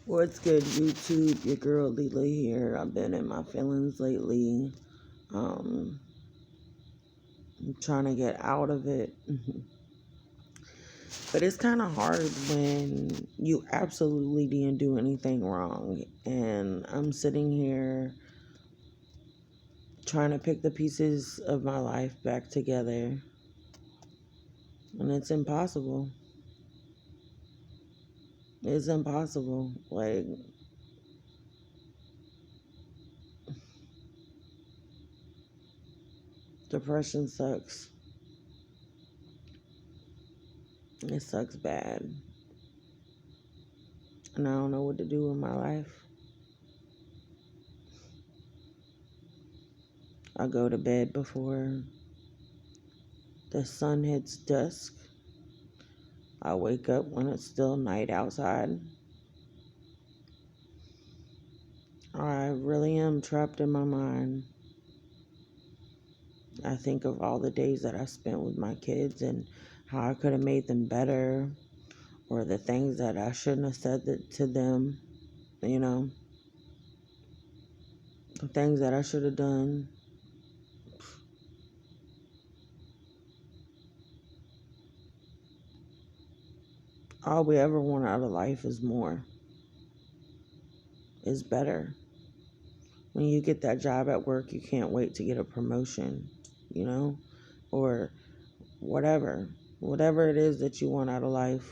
What's good, YouTube? Your girl Lila here. I've been in my feelings lately. I'm trying to get out of it. But it's kind of hard when you absolutely didn't do anything wrong. And I'm sitting here trying to pick the pieces of my life back together. And it's impossible. It's impossible. Like, depression sucks. It sucks bad. And I don't know what to do with my life. I go to bed before the sun hits dusk. I wake up when it's still night outside. I really am trapped in my mind. I think of all the days that I spent with my kids and how I could have made them better, or the things that I shouldn't have said to them, you know, the things that I should have done. All we ever want out of life is more, is better. When you get that job at work, you can't wait to get a promotion, you know, or whatever it is that you want out of life.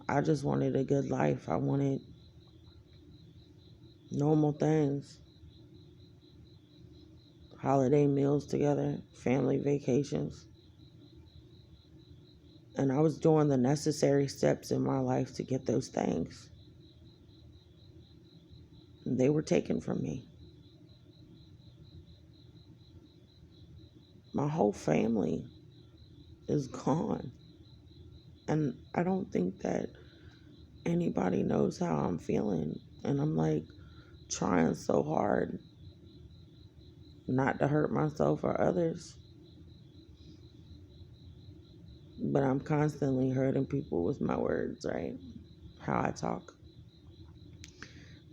I just wanted a good life. I wanted normal things, holiday meals together, family vacations. And I was doing the necessary steps in my life to get those things. And they were taken from me. My whole family is gone. And I don't think that anybody knows how I'm feeling. And I'm like trying so hard not to hurt myself or others. But I'm constantly hurting people with my words, right? How I talk.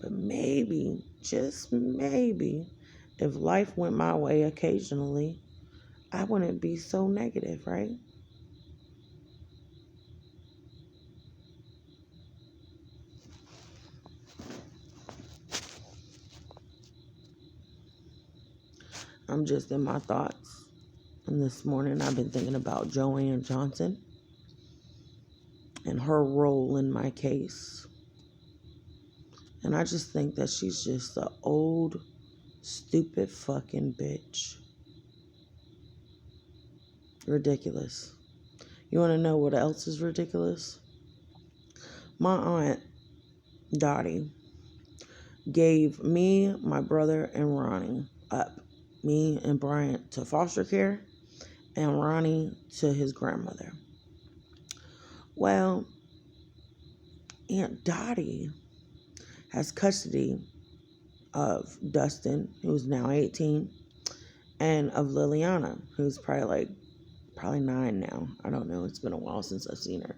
But maybe, just maybe, if life went my way occasionally, I wouldn't be so negative, right? I'm just in my thoughts. And this morning I've been thinking about Joanne Johnson and her role in my case. And I just think that she's just an old, stupid fucking bitch. Ridiculous. You want to know what else is ridiculous? My aunt, Dottie, gave me, my brother, and Ronnie up. Me and Bryant to foster care, and Ronnie to his grandmother. Well, Aunt Dottie has custody of Dustin, who's now 18, and of Liliana, who's probably 9 now. I don't know. It's been a while since I've seen her.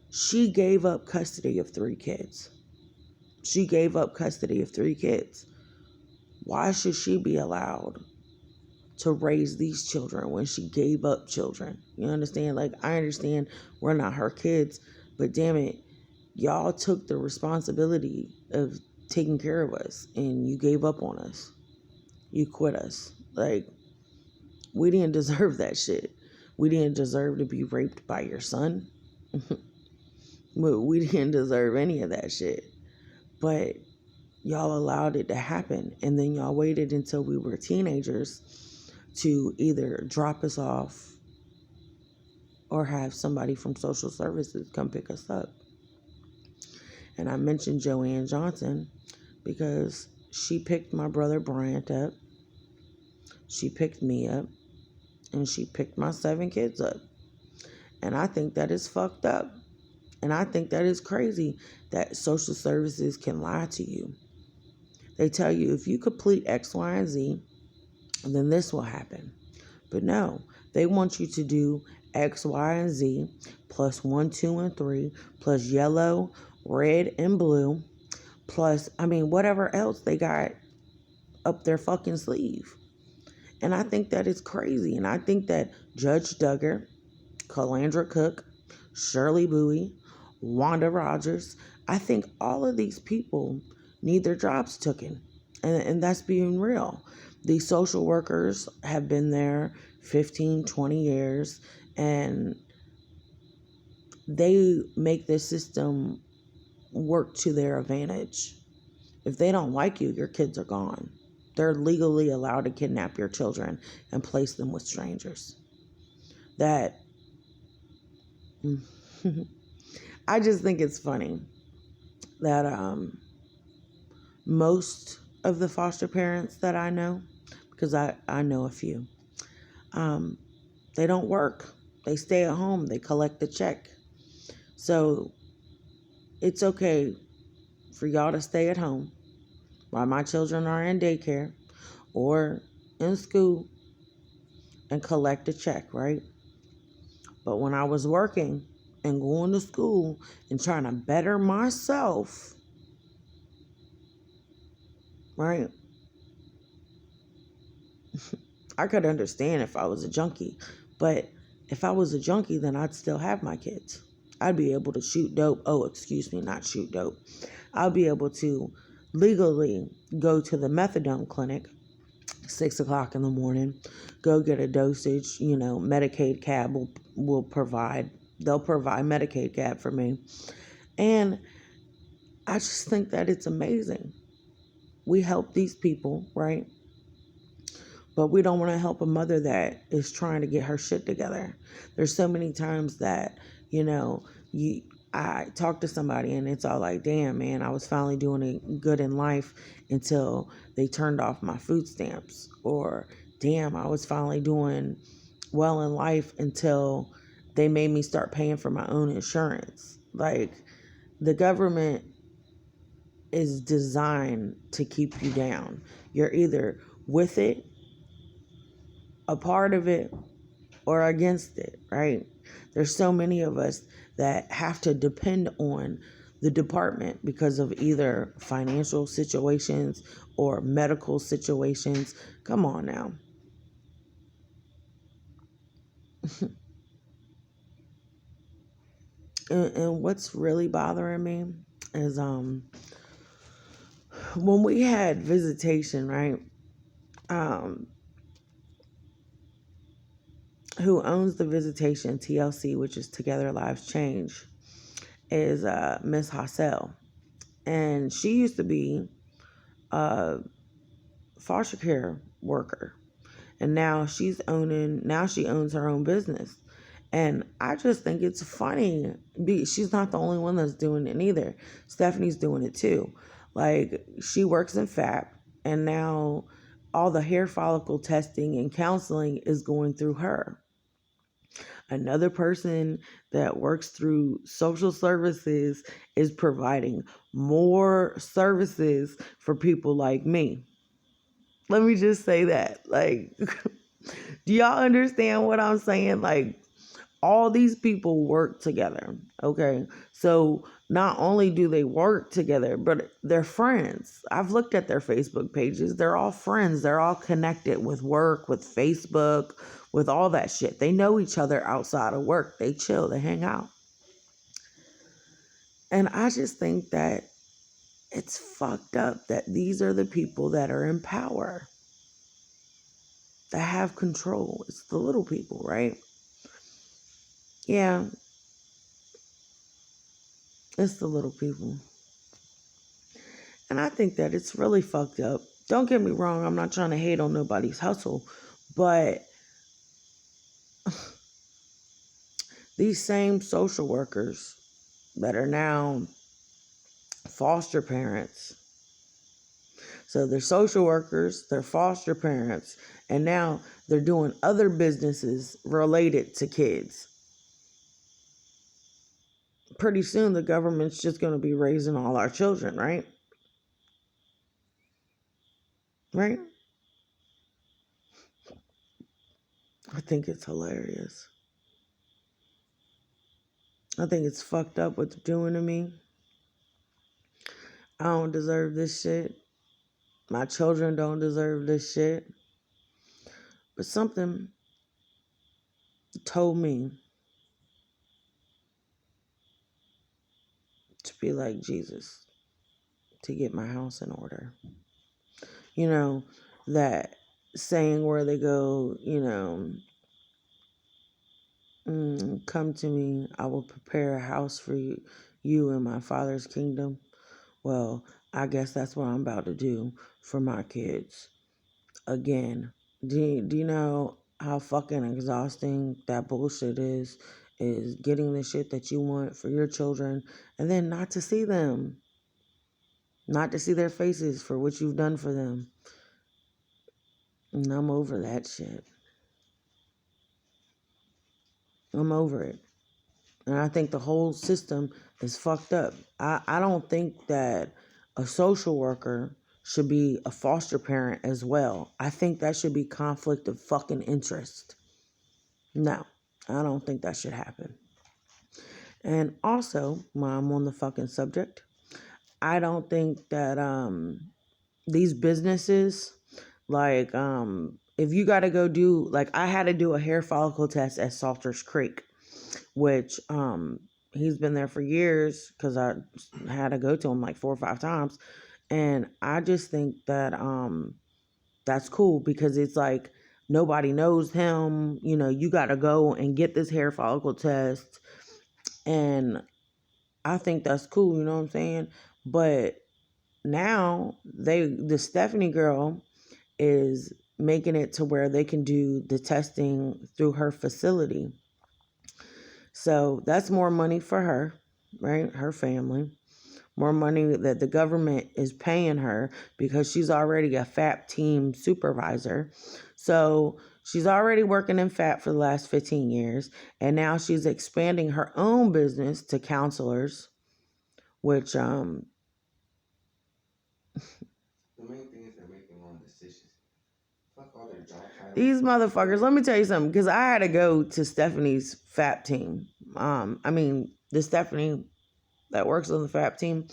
She gave up custody of 3 kids. She gave up custody of 3 kids. Why should she be allowed to raise these children when she gave up children? You understand? Like, I understand we're not her kids, but damn it, y'all took the responsibility of taking care of us and you gave up on us. You quit us. Like, we didn't deserve that shit. We didn't deserve to be raped by your son. We didn't deserve any of that shit. But y'all allowed it to happen. And then y'all waited until we were teenagers to either drop us off or have somebody from social services come pick us up. And I mentioned Joanne Johnson because she picked my brother Bryant up. She picked me up. And she picked my 7 kids up. And I think that is fucked up. And I think that is crazy that social services can lie to you. They tell you if you complete X, Y, and Z, then this will happen. But no, they want you to do X, Y, and Z, plus 1, 2, and 3, plus yellow, red, and blue, plus, whatever else they got up their fucking sleeve. And I think that is crazy. And I think that Judge Duggar, Calandra Cook, Shirley Bowie, Wanda Rogers, I think all of these people need their jobs taken. And that's being real. These social workers have been there 15, 20 years, and they make the system work to their advantage. If they don't like you, your kids are gone. They're legally allowed to kidnap your children and place them with strangers. That I just think it's funny that most of the foster parents that I know, because I know a few, they don't work. They stay at home. They collect the check. So it's okay for y'all to stay at home while my children are in daycare or in school and collect a check, right? But when I was working and going to school and trying to better myself, right? I could understand if I was a junkie, but if I was a junkie, then I'd still have my kids. I'd be able to shoot dope. Oh, excuse me, not shoot dope. I'll be able to legally go to the methadone clinic 6 o'clock in the morning, go get a dosage. Medicaid cab will provide. They'll provide Medicaid cab for me, and I just think that it's amazing. We help these people, right? But we don't want to help a mother that is trying to get her shit together. There's so many times that, I talk to somebody and it's all like, damn, man, I was finally doing good in life until they turned off my food stamps. Or, damn, I was finally doing well in life until they made me start paying for my own insurance. Like, the government is designed to keep you down. You're either with it, a part of it, or against it, right? There's so many of us that have to depend on the department because of either financial situations or medical situations. Come on now. And what's really bothering me is when we had visitation, right? Who owns the visitation, TLC, which is Together Lives Change, is Miss Hassel. And she used to be a foster care worker. And now she owns her own business. And I just think it's funny. She's not the only one that's doing it either. Stephanie's doing it too. Like, she works in FAP, and now all the hair follicle testing and counseling is going through her. Another person that works through social services is providing more services for people like me. Let me just say that. Like, do y'all understand what I'm saying? Like, all these people work together, okay? So not only do they work together, but they're friends. I've looked at their Facebook pages. They're all friends. They're all connected with work, with Facebook, with all that shit. They know each other outside of work. They chill, they hang out. And I just think that it's fucked up that these are the people that are in power, that have control. It's the little people, right? Yeah, it's the little people. And I think that it's really fucked up. Don't get me wrong, I'm not trying to hate on nobody's hustle, but these same social workers that are now foster parents. So they're social workers, they're foster parents, and now they're doing other businesses related to kids. Pretty soon the government's just going to be raising all our children, right? Right? I think it's hilarious. I think it's fucked up what they're doing to me. I don't deserve this shit. My children don't deserve this shit. But something told me to be like Jesus, to get my house in order. You know, that saying where they go, come to me, I will prepare a house for you in my Father's kingdom. Well, I guess that's what I'm about to do for my kids. Again, do you know how fucking exhausting that bullshit is getting the shit that you want for your children and then not to see them, not to see their faces for what you've done for them. And I'm over that shit. I'm over it. And I think the whole system is fucked up. I don't think that a social worker should be a foster parent as well. I think that should be conflict of fucking interest. No, I don't think that should happen. And also, while I'm on the fucking subject, I don't think that these businesses, like if you got to go do, like I had to do a hair follicle test at Salters Creek, which he's been there for years because I had to go to him like 4 or 5 times. And I just think that that's cool because it's like nobody knows him. You know, you got to go and get this hair follicle test. And I think that's cool, you know what I'm saying? But now the Stephanie girl is making it to where they can do the testing through her facility. So that's more money for her, right? Her family. More money that the government is paying her because she's already a FAP team supervisor. So she's already working in FAP for the last 15 years. And now she's expanding her own business to counselors, which The main thing is they're making wrong decisions. Fuck all their job titles. These motherfuckers, let me tell you something, because I had to go to Stephanie's FAP team. The Stephanie that works on the FAP team,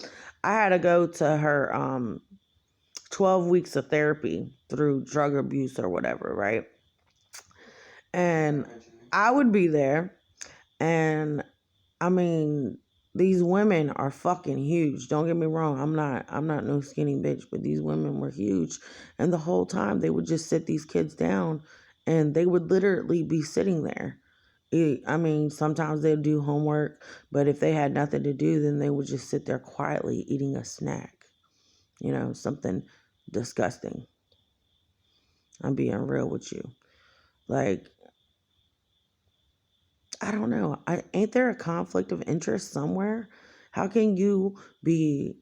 I had to go to her 12 weeks of therapy through drug abuse or whatever, right? And I would be there, and I mean, these women are fucking huge. Don't get me wrong. I'm not no skinny bitch, but these women were huge. And the whole time they would just sit these kids down and they would literally be sitting there. Sometimes they'd do homework, but if they had nothing to do, then they would just sit there quietly eating a snack. Something disgusting. I'm being real with you. Like, I don't know. Ain't there a conflict of interest somewhere? How can you be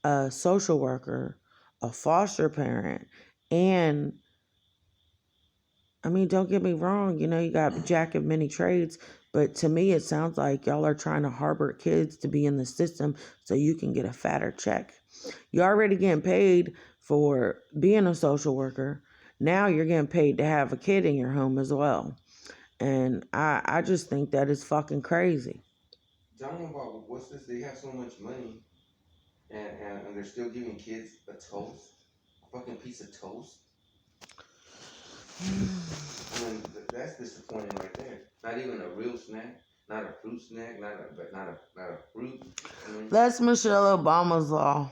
a social worker, a foster parent, and don't get me wrong, you got jack of many trades, but to me it sounds like y'all are trying to harbor kids to be in the system so you can get a fatter check. You're already getting paid for being a social worker. Now you're getting paid to have a kid in your home as well. And I just think that is fucking crazy. Tell them about what's this? They have so much money, and they're still giving kids a toast, a fucking piece of toast. That's disappointing right there. Not even a real snack, not a fruit snack, not a fruit. That's Michelle Obama's law.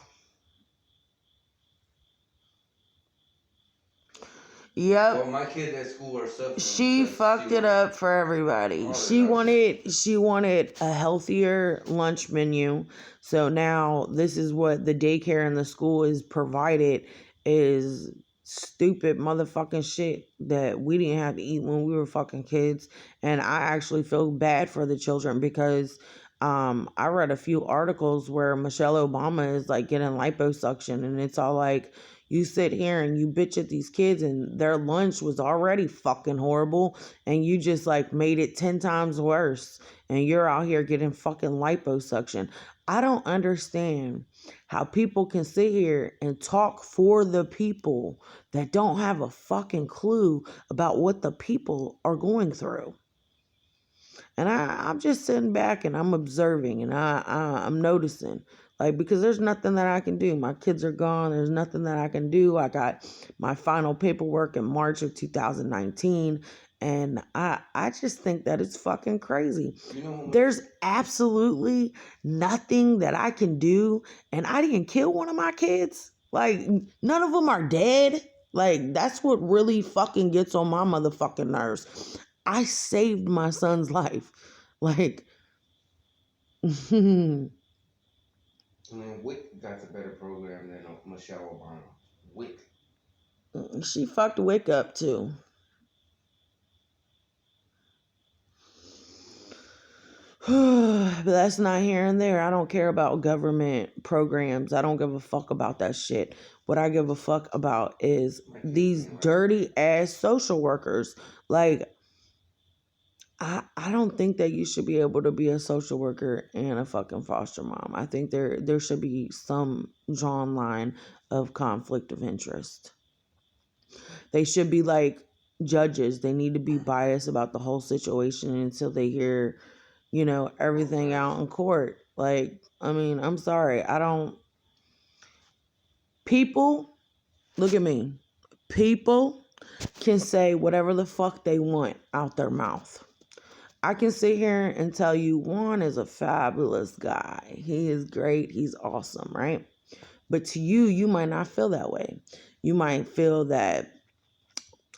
Yep. Well, my kids at school are suffering. She fucked it up for everybody. She wanted a healthier lunch menu. So now this is what the daycare and the school is provided is stupid motherfucking shit that we didn't have to eat when we were fucking kids. And I actually feel bad for the children because I read a few articles where Michelle Obama is like getting liposuction, and it's all like, you sit here and you bitch at these kids and their lunch was already fucking horrible and you just like made it 10 times worse and you're out here getting fucking liposuction. I don't understand how people can sit here and talk for the people that don't have a fucking clue about what the people are going through. And I'm just sitting back and I'm observing and I'm noticing. Like, because there's nothing that I can do. My kids are gone. There's nothing that I can do. I got my final paperwork in March of 2019. And I just think that it's fucking crazy. You know how much? There's absolutely nothing that I can do. And I didn't kill one of my kids. Like, none of them are dead. Like, that's what really fucking gets on my motherfucking nerves. I saved my son's life. Like, I mean, Wick got a better program than Michelle Obama. Wick. she fucked Wick up too. But that's not here and there. I don't care about government programs. I don't give a fuck about that shit. What I give a fuck about is these dirty ass social workers. Like, I don't think that you should be able to be a social worker and a fucking foster mom. I think there should be some drawn line of conflict of interest. They should be like judges. They need to be biased about the whole situation until they hear, everything out in court. Like, I mean, I'm sorry. People, look at me. People can say whatever the fuck they want out their mouth. I can sit here and tell you Juan is a fabulous guy. He is great. He's awesome, right? But to you, you might not feel that way. You might feel that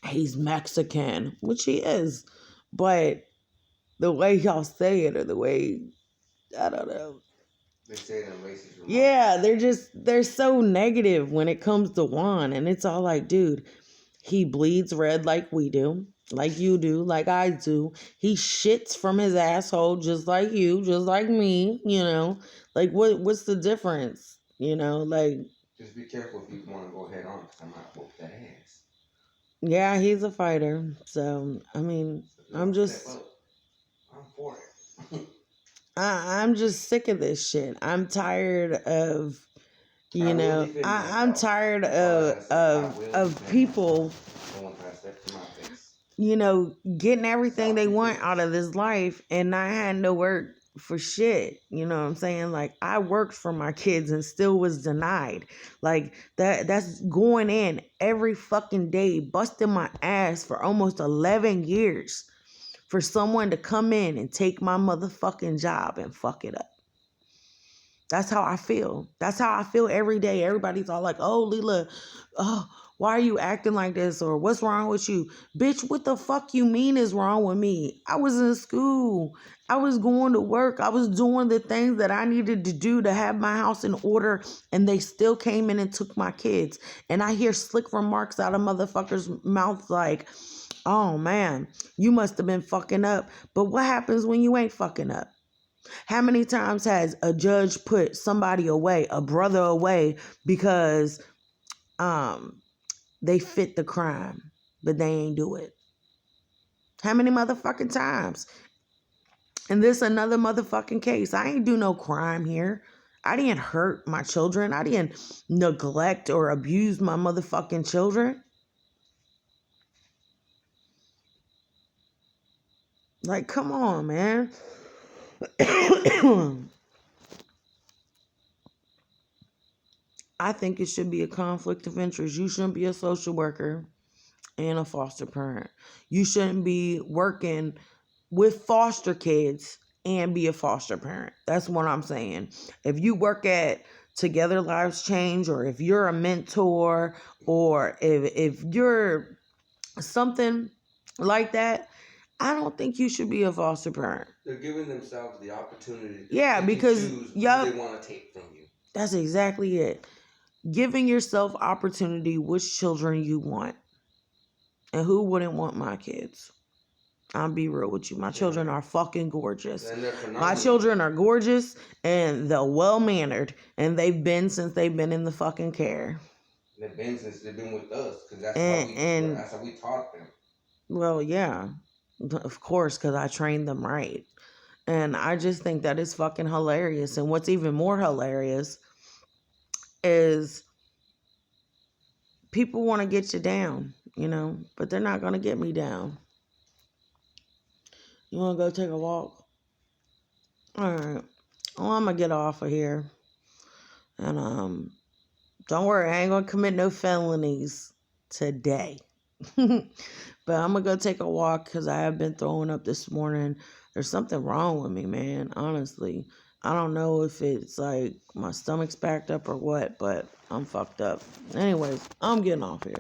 he's Mexican, which he is. But the way y'all say it or the way, I don't know. They say that racist remarks. Yeah, they're so negative when it comes to Juan. And it's all like, dude, he bleeds red like we do. Like you do, like I do. He shits from his asshole just like you, just like me, Like what's the difference? Like, just be careful if you want to go head on, because I might whoop that ass. Yeah, he's a fighter. So I mean, I'm for it. I'm just sick of this shit. I'm tired of I'm tired of people getting everything they want out of this life and not having to work for shit. You know what I'm saying? Like, I worked for my kids and still was denied. Like, that's going in every fucking day, busting my ass for almost 11 years for someone to come in and take my motherfucking job and fuck it up. That's how I feel. That's how I feel every day. Everybody's all like, oh, Leela, why are you acting like this? Or what's wrong with you? Bitch, what the fuck you mean is wrong with me? I was in school. I was going to work. I was doing the things that I needed to do to have my house in order. And they still came in and took my kids. And I hear slick remarks out of motherfuckers' mouths like, oh man, you must have been fucking up. But what happens when you ain't fucking up? How many times has a judge put somebody away, a brother away, because they fit the crime, but they ain't do it? How many motherfucking times? And this another motherfucking case. I ain't do no crime here. I didn't hurt my children. I didn't neglect or abuse my motherfucking children. Like, come on, man. I think it should be a conflict of interest. You shouldn't be a social worker and a foster parent. You shouldn't be working with foster kids and be a foster parent. That's what I'm saying. If you work at Together Lives Change, or if you're a mentor, or if you're something like that, I don't think you should be a foster parent. They're giving themselves the opportunity because choose who they want to take from you. That's exactly it. Giving yourself opportunity which children you want. And who wouldn't want my kids? I'll be real with you. My children are fucking gorgeous. My children are gorgeous and they're well-mannered. And they've been since they've been in the fucking care. They've been since they've been with us. Because that's how we taught them. Well, yeah. Of course, because I trained them right. And I just think that is fucking hilarious. And what's even more hilarious is people want to get you down, but they're not going to get me down. You want to go take a walk? All right. Well, I'm gonna get off of here, and don't worry, I ain't gonna commit no felonies today. But I'm gonna go take a walk because I have been throwing up this morning. There's something wrong with me, man. Honestly, I don't know if it's like my stomach's backed up or what, but I'm fucked up. Anyways, I'm getting off here.